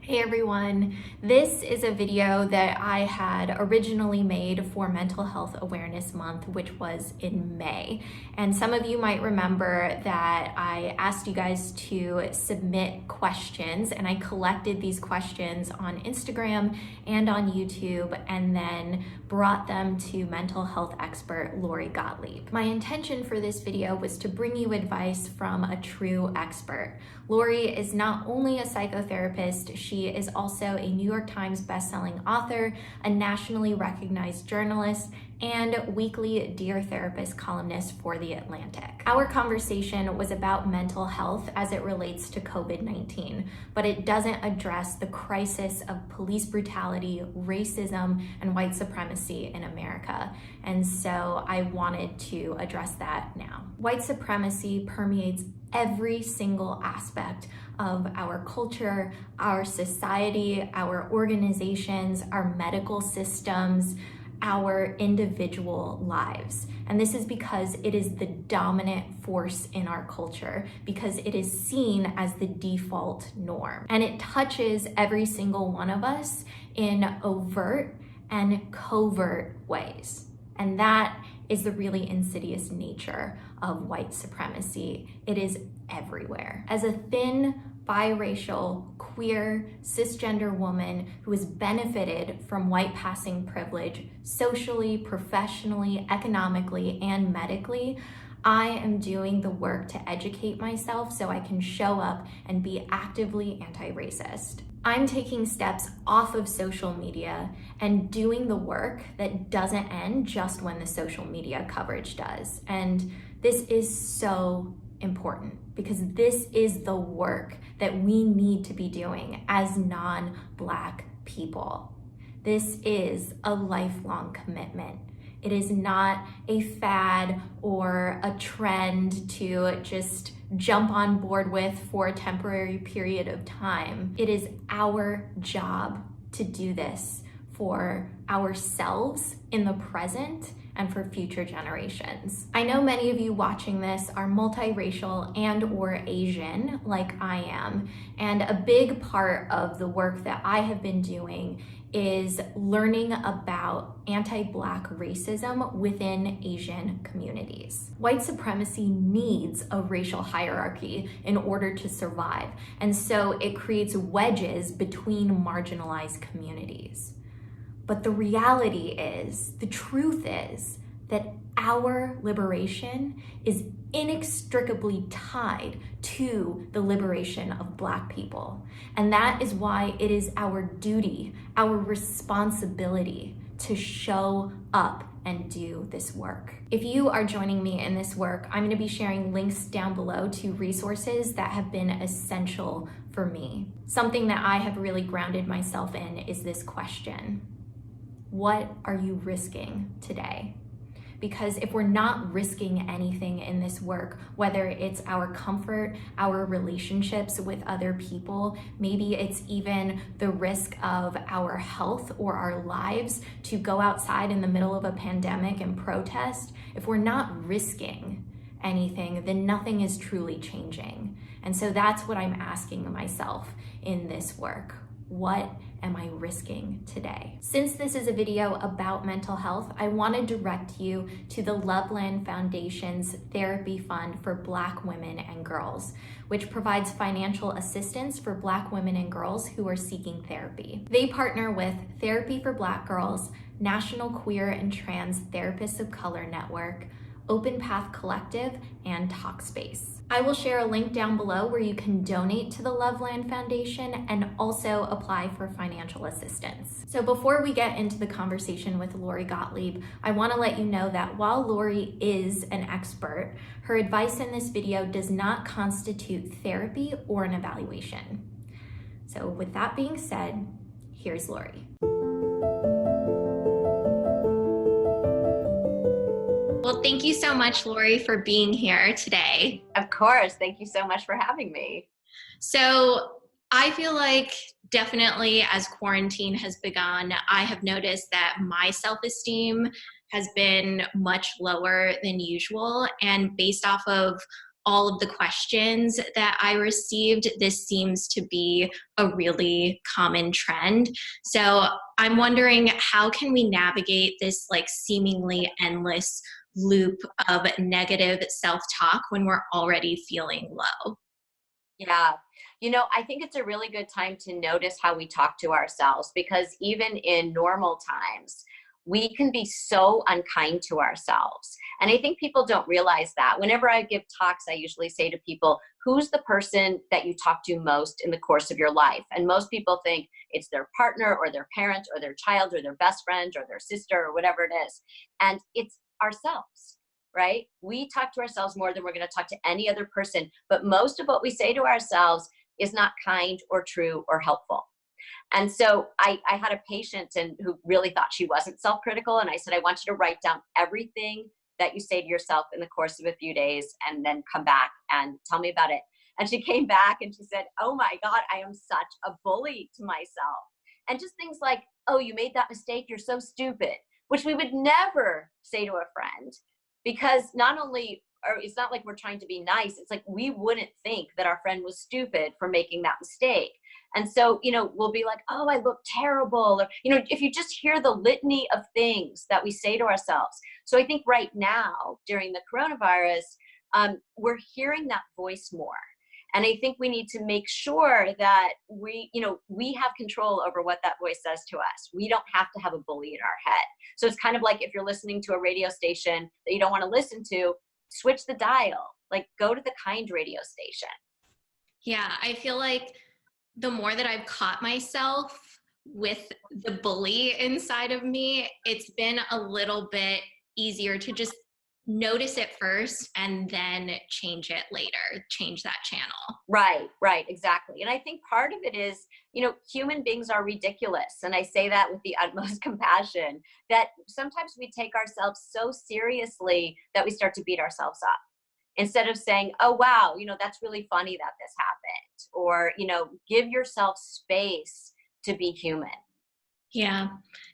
Hey everyone, this is a video that I had originally made for Mental Health Awareness Month, which was in May. And some of you might remember that I asked you guys to submit questions, and I collected these questions on Instagram and on YouTube and then brought them to mental health expert Lori Gottlieb. My intention for this video was to bring you advice from a true expert. Lori is not only a psychotherapist, she is also a New York Times bestselling author, a nationally recognized journalist, and weekly Dear Therapist columnist for The Atlantic. Our conversation was about mental health as it relates to COVID-19, but it doesn't address the crisis of police brutality, racism, and white supremacy in America. And so I wanted to address that now. White supremacy permeates every single aspect of our culture, our society, our organizations, our medical systems, our individual lives. And this is because it is the dominant force in our culture, because it is seen as the default norm. And it touches every single one of us in overt and covert ways. And that is the really insidious nature of white supremacy. It is everywhere. As a thin, biracial, queer, cisgender woman who has benefited from white passing privilege socially, professionally, economically, and medically, I am doing the work to educate myself so I can show up and be actively anti-racist. I'm taking steps off of social media and doing the work that doesn't end just when the social media coverage does. And this is so important because this is the work that we need to be doing as non-Black people. This is a lifelong commitment. It is not a fad or a trend to just jump on board with for a temporary period of time. It is our job to do this for ourselves in the present and for future generations. I know many of you watching this are multiracial and or Asian like I am, and a big part of the work that I have been doing is learning about anti-Black racism within Asian communities. White supremacy needs a racial hierarchy in order to survive, and so it creates wedges between marginalized communities. But the reality is, the truth is, that our liberation is inextricably tied to the liberation of Black people. And that is why it is our duty, our responsibility to show up and do this work. If you are joining me in this work, I'm gonna be sharing links down below to resources that have been essential for me. Something that I have really grounded myself in is this question: what are you risking today? Because if we're not risking anything in this work, whether it's our comfort, our relationships with other people, maybe it's even the risk of our health or our lives to go outside in the middle of a pandemic and protest, if we're not risking anything, then nothing is truly changing. And so that's what I'm asking myself in this work. What am I risking today? Since this is a video about mental health, I want to direct you to the Loveland Foundation's Therapy Fund for Black Women and Girls, which provides financial assistance for Black women and girls who are seeking therapy. They partner with Therapy for Black Girls, National Queer and Trans Therapists of Color Network, Open Path Collective, and Talkspace. I will share a link down below where you can donate to the Loveland Foundation and also apply for financial assistance. So before we get into the conversation with Lori Gottlieb, I want to let you know that while Lori is an expert, her advice in this video does not constitute therapy or an evaluation. So with that being said, here's Lori. Well, thank you so much, Lori, for being here today. Of course. Thank you so much for having me. So I feel like definitely as quarantine has begun, I have noticed that my self-esteem has been much lower than usual. And based off of all of the questions that I received, this seems to be a really common trend. So I'm wondering, how can we navigate this like seemingly endless loop of negative self-talk when we're already feeling low? Yeah. I think it's a really good time to notice how we talk to ourselves because even in normal times, we can be so unkind to ourselves. And I think people don't realize that. Whenever I give talks, I usually say to people, who's the person that you talk to most in the course of your life? And most people think it's their partner or their parent or their child or their best friend or their sister or whatever it is. And it's ourselves, right? We talk to ourselves more than we're going to talk to any other person. But most of what we say to ourselves is not kind or true or helpful. And so I had a patient who really thought she wasn't self-critical. And I said, I want you to write down everything that you say to yourself in the course of a few days and then come back and tell me about it. And she came back and she said, oh my God, I am such a bully to myself. And just things like, oh, you made that mistake. You're so stupid, which we would never say to a friend because not only or it's not like we're trying to be nice. It's like we wouldn't think that our friend was stupid for making that mistake. And so, we'll be like, oh, I look terrible. Or, if you just hear the litany of things that we say to ourselves. So I think right now, during the coronavirus, we're hearing that voice more. And I think we need to make sure that we have control over what that voice says to us. We don't have to have a bully in our head. So it's kind of like if you're listening to a radio station that you don't want to listen to, switch the dial, like go to the kind radio station. Yeah, I feel like the more that I've caught myself with the bully inside of me, it's been a little bit easier to just notice it first and then change it later, change that channel. Right, exactly. And I think part of it is, human beings are ridiculous. And I say that with the utmost compassion, that sometimes we take ourselves so seriously that we start to beat ourselves up. Instead of saying, oh, wow, that's really funny that this happened. Or, give yourself space to be human. Yeah.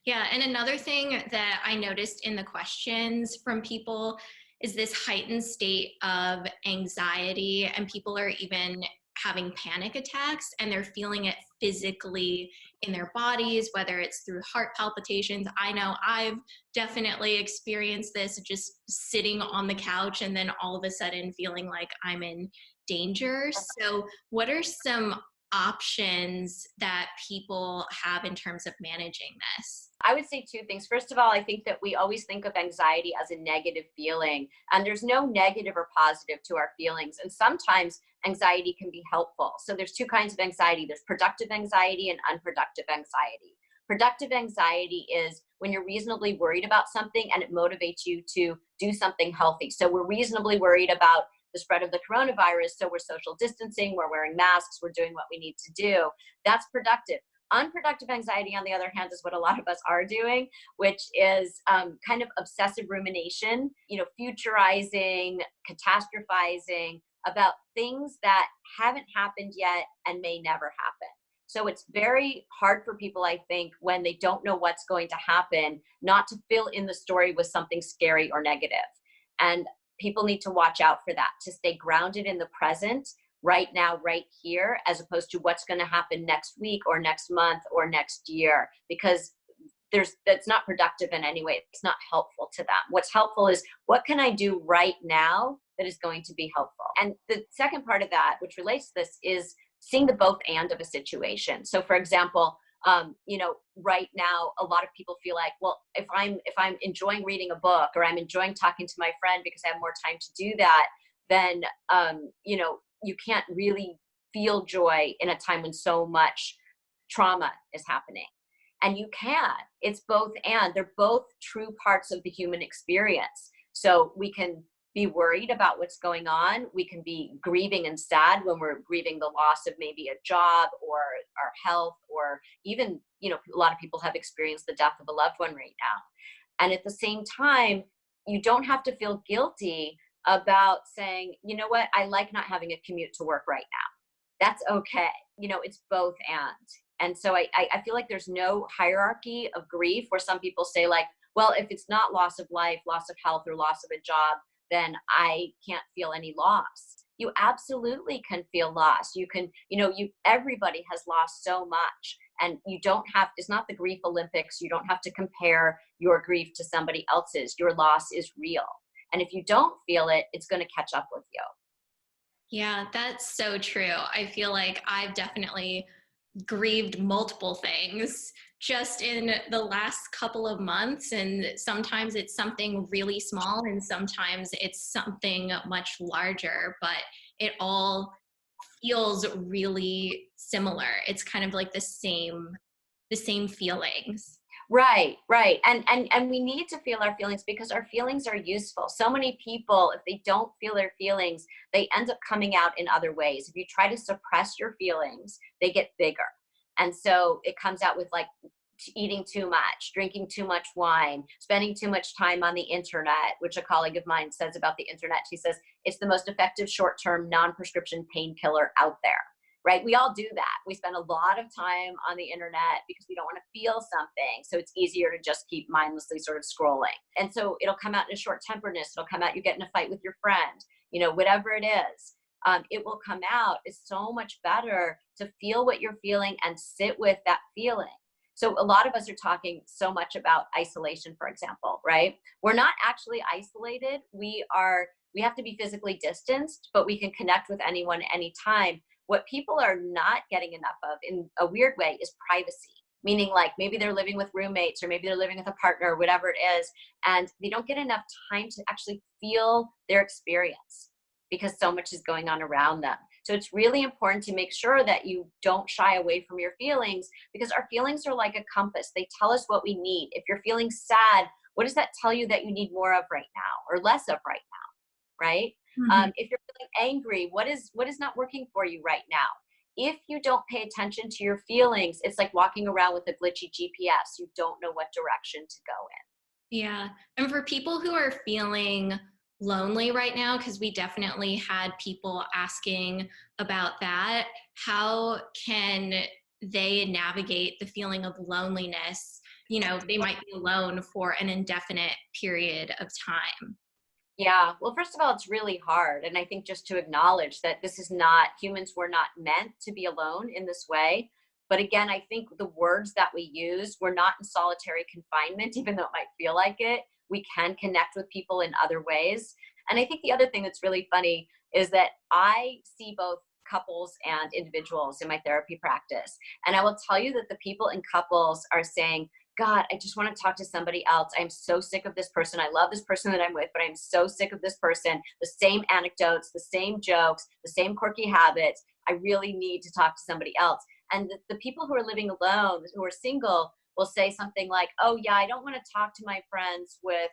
Yeah. And another thing that I noticed in the questions from people is this heightened state of anxiety, and people are even having panic attacks and they're feeling it physically in their bodies, whether it's through heart palpitations. I know I've definitely experienced this, just sitting on the couch and then all of a sudden feeling like I'm in danger. So, what are some options that people have in terms of managing this? I would say two things. First of all, I think that we always think of anxiety as a negative feeling, and there's no negative or positive to our feelings. And sometimes anxiety can be helpful. So there's two kinds of anxiety. There's productive anxiety and unproductive anxiety. Productive anxiety is when you're reasonably worried about something and it motivates you to do something healthy. So we're reasonably worried about the spread of the coronavirus. So we're social distancing, we're wearing masks, we're doing what we need to do. That's productive. Unproductive anxiety, on the other hand, is what a lot of us are doing, which is kind of obsessive rumination, futurizing, catastrophizing about things that haven't happened yet and may never happen. So it's very hard for people, I think, when they don't know what's going to happen, not to fill in the story with something scary or negative. And people need to watch out for that, to stay grounded in the present, right now, right here, as opposed to what's going to happen next week or next month or next year, because that's not productive in any way. It's not helpful to them. What's helpful is, what can I do right now that is going to be helpful? And the second part of that, which relates to this, is seeing the both and of a situation. So for example, right now, a lot of people feel like, well, if I'm enjoying reading a book, or I'm enjoying talking to my friend because I have more time to do that, then, you can't really feel joy in a time when so much trauma is happening. And you can. It's both and. They're both true parts of the human experience. So we can be worried about what's going on. We can be grieving and sad when we're grieving the loss of maybe a job or our health, or even, a lot of people have experienced the death of a loved one right now. And at the same time, you don't have to feel guilty about saying, you know what, I like not having a commute to work right now. That's okay. It's both and. And so I feel like there's no hierarchy of grief where some people say like, well, if it's not loss of life, loss of health, or loss of a job, then I can't feel any loss. You absolutely can feel loss. You can, everybody has lost so much, and you don't have, it's not the grief Olympics. You don't have to compare your grief to somebody else's. Your loss is real. And if you don't feel it, it's going to catch up with you. Yeah, that's so true. I feel like I've definitely grieved multiple things just in the last couple of months. And sometimes it's something really small and sometimes it's something much larger, but it all feels really similar. It's kind of like the same feelings. Right, right. And we need to feel our feelings because our feelings are useful. So many people, if they don't feel their feelings, they end up coming out in other ways. If you try to suppress your feelings, they get bigger. And so it comes out with like eating too much, drinking too much wine, spending too much time on the internet, which a colleague of mine says about the internet. She says it's the most effective short-term non-prescription painkiller out there. Right? We all do that. We spend a lot of time on the internet because we don't want to feel something. So it's easier to just keep mindlessly sort of scrolling. And so it'll come out in a short temperedness. It'll come out, you get in a fight with your friend, whatever it is. It will come out. It's so much better to feel what you're feeling and sit with that feeling. So a lot of us are talking so much about isolation, for example, right? We're not actually isolated. We have to be physically distanced, but we can connect with anyone anytime. What people are not getting enough of in a weird way is privacy, meaning like maybe they're living with roommates or maybe they're living with a partner or whatever it is, and they don't get enough time to actually feel their experience because so much is going on around them. So it's really important to make sure that you don't shy away from your feelings, because our feelings are like a compass. They tell us what we need. If you're feeling sad, what does that tell you that you need more of right now or less of right now, right? Mhm. If you're feeling angry, what is not working for you right now? If you don't pay attention to your feelings, it's like walking around with a glitchy GPS. You don't know what direction to go in. Yeah. And for people who are feeling lonely right now, because we definitely had people asking about that, how can they navigate the feeling of loneliness? They might be alone for an indefinite period of time. Yeah. Well, first of all, it's really hard. And I think just to acknowledge that this is not, humans were not meant to be alone in this way. But again, I think the words that we use, we're not in solitary confinement, even though it might feel like it. We can connect with people in other ways. And I think the other thing that's really funny is that I see both couples and individuals in my therapy practice. And I will tell you that the people in couples are saying, God, I just want to talk to somebody else. I'm so sick of this person. I love this person that I'm with, but I'm so sick of this person. The same anecdotes, the same jokes, the same quirky habits. I really need to talk to somebody else. And the people who are living alone, who are single, will say something like, oh yeah, I don't want to talk to my friends with,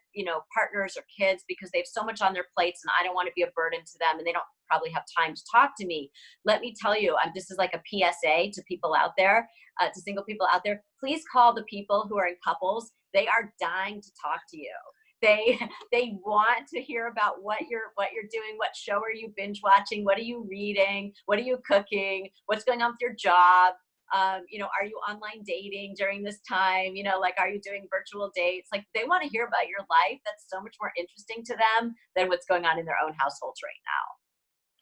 partners or kids because they have so much on their plates and I don't want to be a burden to them and they don't probably have time to talk to me. Let me tell you, this is like a PSA to people out there, to single people out there. Please call the people who are in couples. They are dying to talk to you. They they want to hear about what you're doing. What show are you binge watching? What are you reading? What are you cooking? What's going on with your job? Are you online dating during this time? Like, are you doing virtual dates? Like, they want to hear about your life. That's so much more interesting to them than what's going on in their own households right now.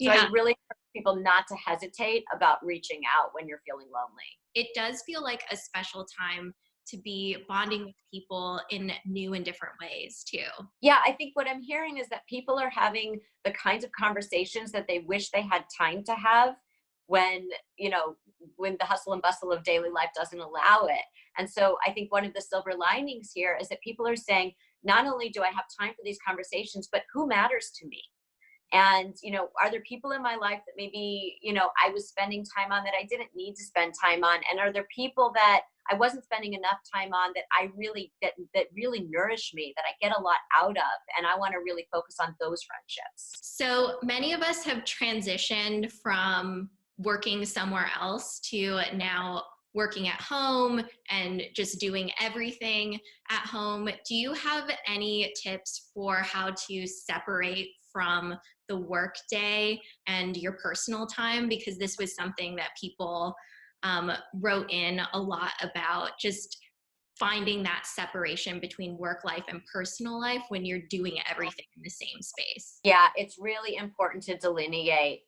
So I Yeah, really encourage people not to hesitate about reaching out when you're feeling lonely. it does feel like a special time to be bonding with people in new and different ways too. Yeah, I think what I'm hearing is that people are having the kinds of conversations that they wish they had time to have when, when the hustle and bustle of daily life doesn't allow it. And so I think one of the silver linings here is that people are saying, not only do I have time for these conversations, but who matters to me? And, are there people in my life that maybe, I was spending time on that I didn't need to spend time on? And are there people that I wasn't spending enough time on that that really nourish me, that I get a lot out of? And I want to really focus on those friendships. So many of us have transitioned from working somewhere else to now working at home and just doing everything at home. Do you have any tips for how to separate from the work day and your personal time? Because this was something that people wrote in a lot about, just finding that separation between work life and personal life when you're doing everything in the same space. Yeah, it's really important to delineate,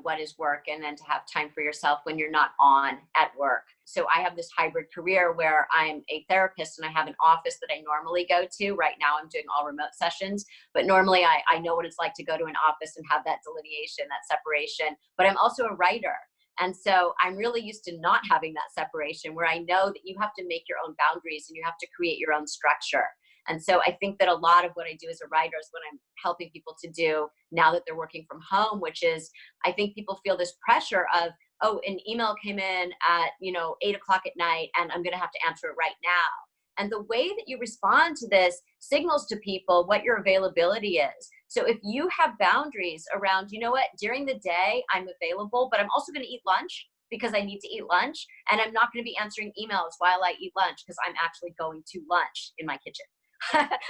what is work, and then to have time for yourself when you're not on at work. So I have this hybrid career where I'm a therapist and I have an office that I normally go to. Right now, I'm doing all remote sessions, but normally I know what it's like to go to an office and have that delineation, that separation. But I'm also a writer. And so I'm really used to not having that separation where I know that you have to make your own boundaries and you have to create your own structure. And so I think that a lot of what I do as a writer is what I'm helping people to do now that they're working from home, which is I think people feel this pressure of, oh, an email came in at, 8 o'clock at night and I'm going to have to answer it right now. And the way that you respond to this signals to people what your availability is. So if you have boundaries around, you know what, during the day I'm available, but I'm also going to eat lunch because I need to eat lunch. And I'm not going to be answering emails while I eat lunch because I'm actually going to lunch in my kitchen.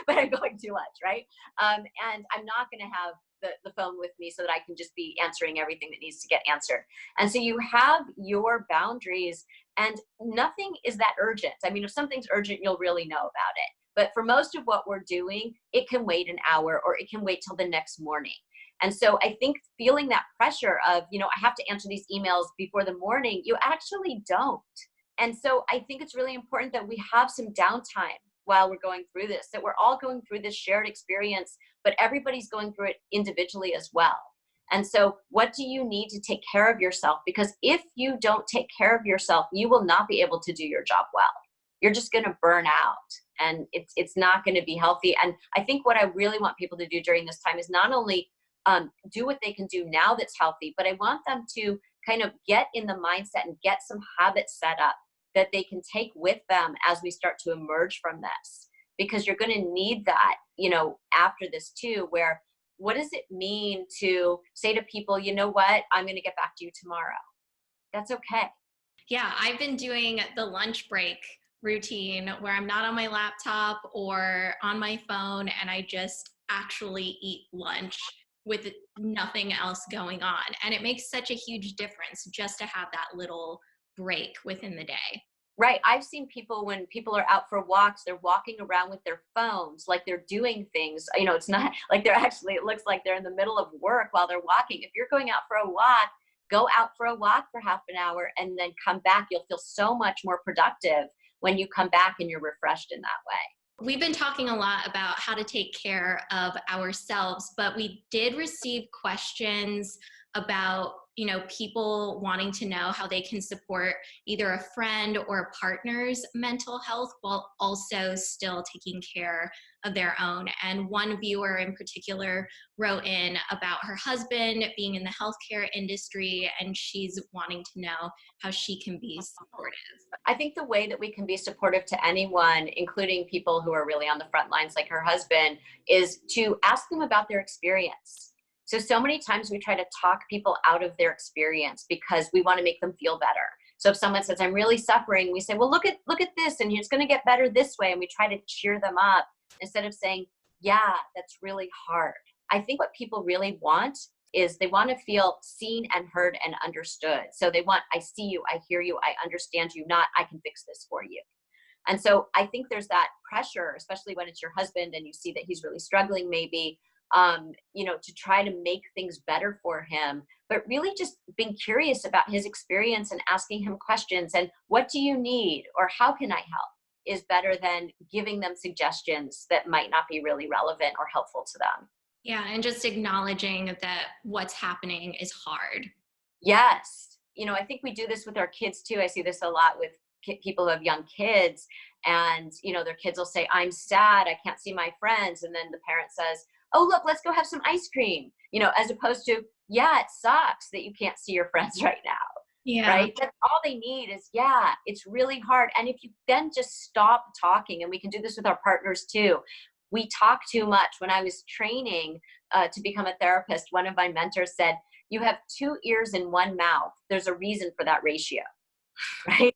But I'm going to lunch, right? And I'm not going to have the phone with me so that I can just be answering everything that needs to get answered. And so you have your boundaries, and nothing is that urgent. I mean, if something's urgent, you'll really know about it. But for most of what we're doing, it can wait an hour or it can wait till the next morning. And so I think feeling that pressure of, I have to answer these emails before the morning, you actually don't. And so I think it's really important that we have some downtime while we're going through this, that we're all going through this shared experience, but everybody's going through it individually as well. And so what do you need to take care of yourself? Because if you don't take care of yourself, you will not be able to do your job well. You're just going to burn out, and it's not going to be healthy. And I think what I really want people to do during this time is not only do what they can do now that's healthy, but I want them to kind of get in the mindset and get some habits set up that they can take with them as we start to emerge from this. Because you're going to need that, after this too, where what does it mean to say to people, you know what, I'm going to get back to you tomorrow. That's okay. Yeah, I've been doing the lunch break routine where I'm not on my laptop or on my phone and I just actually eat lunch with nothing else going on. And it makes such a huge difference just to have that little break within the day. Right. I've seen people when people are out for walks, they're walking around with their phones, like they're doing things. It's not like it looks like they're in the middle of work while they're walking. If you're going out for a walk, go out for a walk for half an hour and then come back. You'll feel so much more productive when you come back and you're refreshed in that way. We've been talking a lot about how to take care of ourselves, but we did receive questions about, people wanting to know how they can support either a friend or a partner's mental health while also still taking care of their own. And one viewer in particular wrote in about her husband being in the healthcare industry, and she's wanting to know how she can be supportive. I think the way that we can be supportive to anyone, including people who are really on the front lines like her husband, is to ask them about their experience. So many times we try to talk people out of their experience because we want to make them feel better. So if someone says, I'm really suffering, we say, well, look at this, and it's going to get better this way. And we try to cheer them up instead of saying, yeah, that's really hard. I think what people really want is they want to feel seen and heard and understood. So they want, I see you, I hear you, I understand you, not I can fix this for you. And so I think there's that pressure, especially when it's your husband and you see that he's really struggling maybe, to try to make things better for him, but really just being curious about his experience and asking him questions and what do you need or how can I help is better than giving them suggestions that might not be really relevant or helpful to them. Yeah, and just acknowledging that what's happening is hard. Yes. I think we do this with our kids too. I see this a lot with people who have young kids and, their kids will say, I'm sad, I can't see my friends. And then the parent says, oh, look, let's go have some ice cream, as opposed to, yeah, it sucks that you can't see your friends right now. Yeah. Right. That's all they need is, yeah, it's really hard. And if you then just stop talking, and we can do this with our partners too. We talk too much. When I was training to become a therapist, one of my mentors said, you have 2 ears and 1 mouth. There's a reason for that ratio. Right.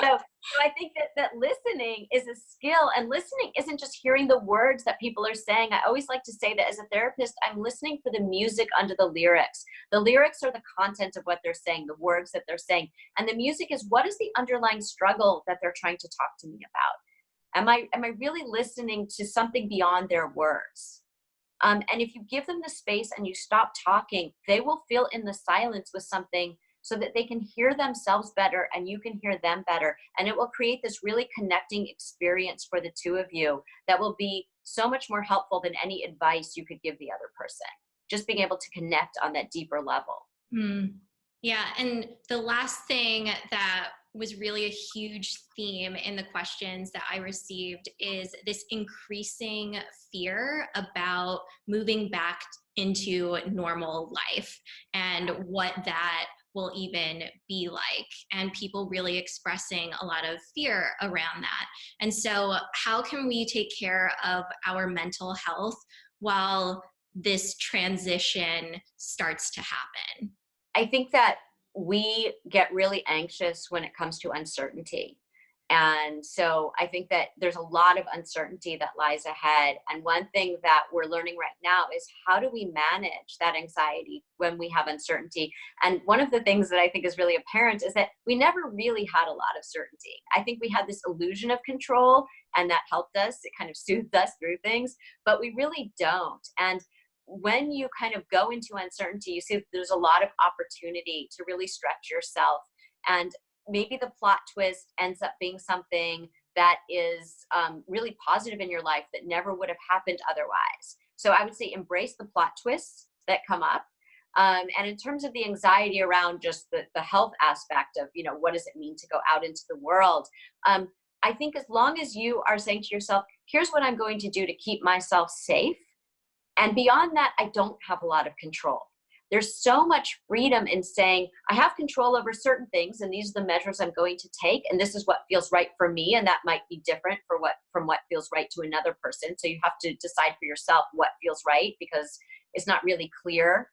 So I think that listening is a skill, and listening isn't just hearing the words that people are saying. I always like to say that as a therapist, I'm listening for the music under the lyrics. The lyrics are the content of what they're saying, the words that they're saying. And the music is, what is the underlying struggle that they're trying to talk to me about? Am I really listening to something beyond their words? And if you give them the space and you stop talking, they will fill in the silence with something so that they can hear themselves better and you can hear them better. And it will create this really connecting experience for the two of you that will be so much more helpful than any advice you could give the other person. Just being able to connect on that deeper level. Yeah. And the last thing that was really a huge theme in the questions that I received is this increasing fear about moving back into normal life and what that will even be like, and people really expressing a lot of fear around that. And so how can we take care of our mental health while this transition starts to happen? I think that we get really anxious when it comes to uncertainty. And so I think that there's a lot of uncertainty that lies ahead. And one thing that we're learning right now is, how do we manage that anxiety when we have uncertainty? And one of the things that I think is really apparent is that we never really had a lot of certainty. I think we had this illusion of control, and that helped us. It kind of soothed us through things, but we really don't. And when you kind of go into uncertainty, you see that there's a lot of opportunity to really stretch yourself. And maybe the plot twist ends up being something that is really positive in your life that never would have happened otherwise. So I would say embrace the plot twists that come up. And in terms of the anxiety around just the health aspect of, what does it mean to go out into the world? I think as long as you are saying to yourself, here's what I'm going to do to keep myself safe. And beyond that, I don't have a lot of control. There's so much freedom in saying, I have control over certain things, and these are the measures I'm going to take, and this is what feels right for me, and that might be different from what feels right to another person. So you have to decide for yourself what feels right, because it's not really clear,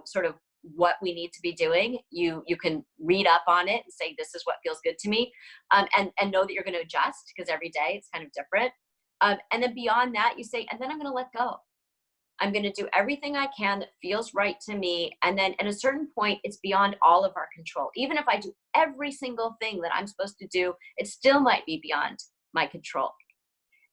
sort of what we need to be doing. You can read up on it and say, this is what feels good to me, and know that you're going to adjust, because every day it's kind of different. And then beyond that, you say, and then I'm going to let go. I'm going to do everything I can that feels right to me. And then at a certain point, it's beyond all of our control. Even if I do every single thing that I'm supposed to do, it still might be beyond my control.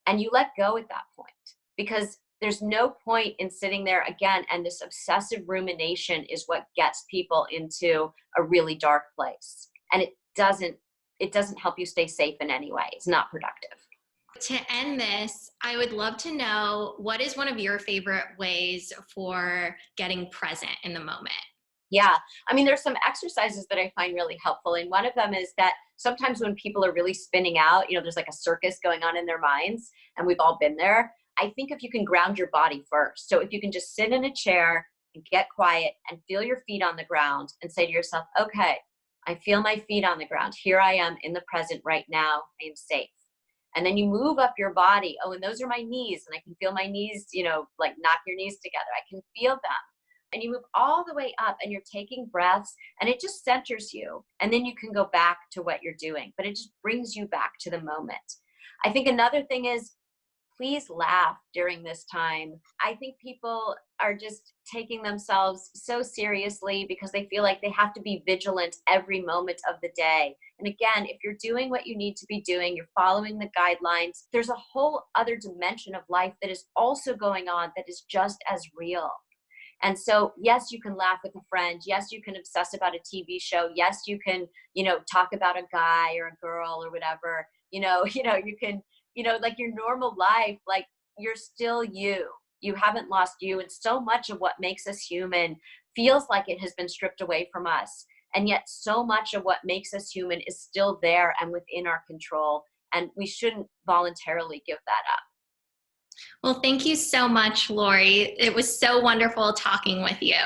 And you let go at that point, because there's no point in sitting there again. And this obsessive rumination is what gets people into a really dark place. And it doesn't help you stay safe in any way. It's not productive. To end this, I would love to know, what is one of your favorite ways for getting present in the moment? Yeah. I mean, there's some exercises that I find really helpful. And one of them is that sometimes when people are really spinning out, there's like a circus going on in their minds, and we've all been there. I think if you can ground your body first. So if you can just sit in a chair and get quiet and feel your feet on the ground and say to yourself, okay, I feel my feet on the ground. Here I am in the present right now. I am safe. And then you move up your body. Oh, and those are my knees. And I can feel my knees, like knock your knees together. I can feel them. And you move all the way up, and you're taking breaths, and it just centers you. And then you can go back to what you're doing, but it just brings you back to the moment. I think another thing is, please laugh during this time. I think people are just taking themselves so seriously because they feel like they have to be vigilant every moment of the day. And again, if you're doing what you need to be doing, you're following the guidelines, there's a whole other dimension of life that is also going on that is just as real. And so, yes, you can laugh with a friend. Yes, you can obsess about a TV show. Yes, you can, talk about a guy or a girl or whatever. You can, like your normal life, like you're still you. You haven't lost you. And so much of what makes us human feels like it has been stripped away from us. And yet so much of what makes us human is still there and within our control. And we shouldn't voluntarily give that up. Well, thank you so much, Lori. It was so wonderful talking with you.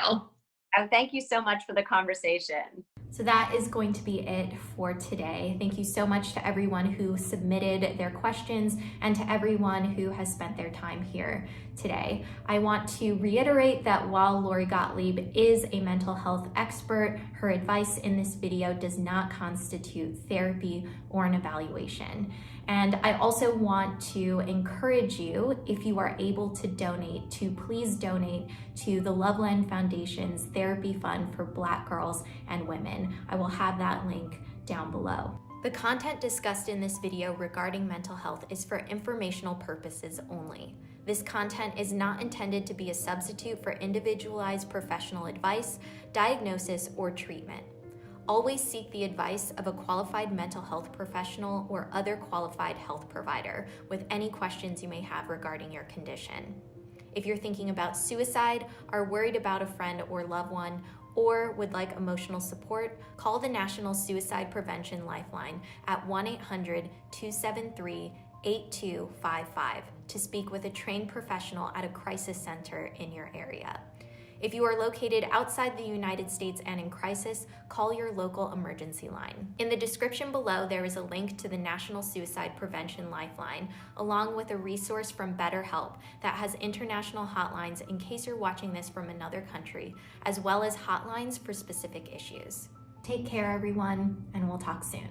And thank you so much for the conversation. So that is going to be it for today. Thank you so much to everyone who submitted their questions and to everyone who has spent their time here today. I want to reiterate that while Lori Gottlieb is a mental health expert, her advice in this video does not constitute therapy or an evaluation. And I also want to encourage you, if you are able to donate, to please donate to the Loveland Foundation's Therapy Fund for Black girls and women. I will have that link down below. The content discussed in this video regarding mental health is for informational purposes only. This content is not intended to be a substitute for individualized professional advice, diagnosis, or treatment. Always seek the advice of a qualified mental health professional or other qualified health provider with any questions you may have regarding your condition. If you're thinking about suicide, are worried about a friend or loved one, or would like emotional support, call the National Suicide Prevention Lifeline at 1-800-273-8255 to speak with a trained professional at a crisis center in your area. If you are located outside the United States and in crisis, call your local emergency line. In the description below, there is a link to the National Suicide Prevention Lifeline, along with a resource from BetterHelp that has international hotlines in case you're watching this from another country, as well as hotlines for specific issues. Take care, everyone, and we'll talk soon.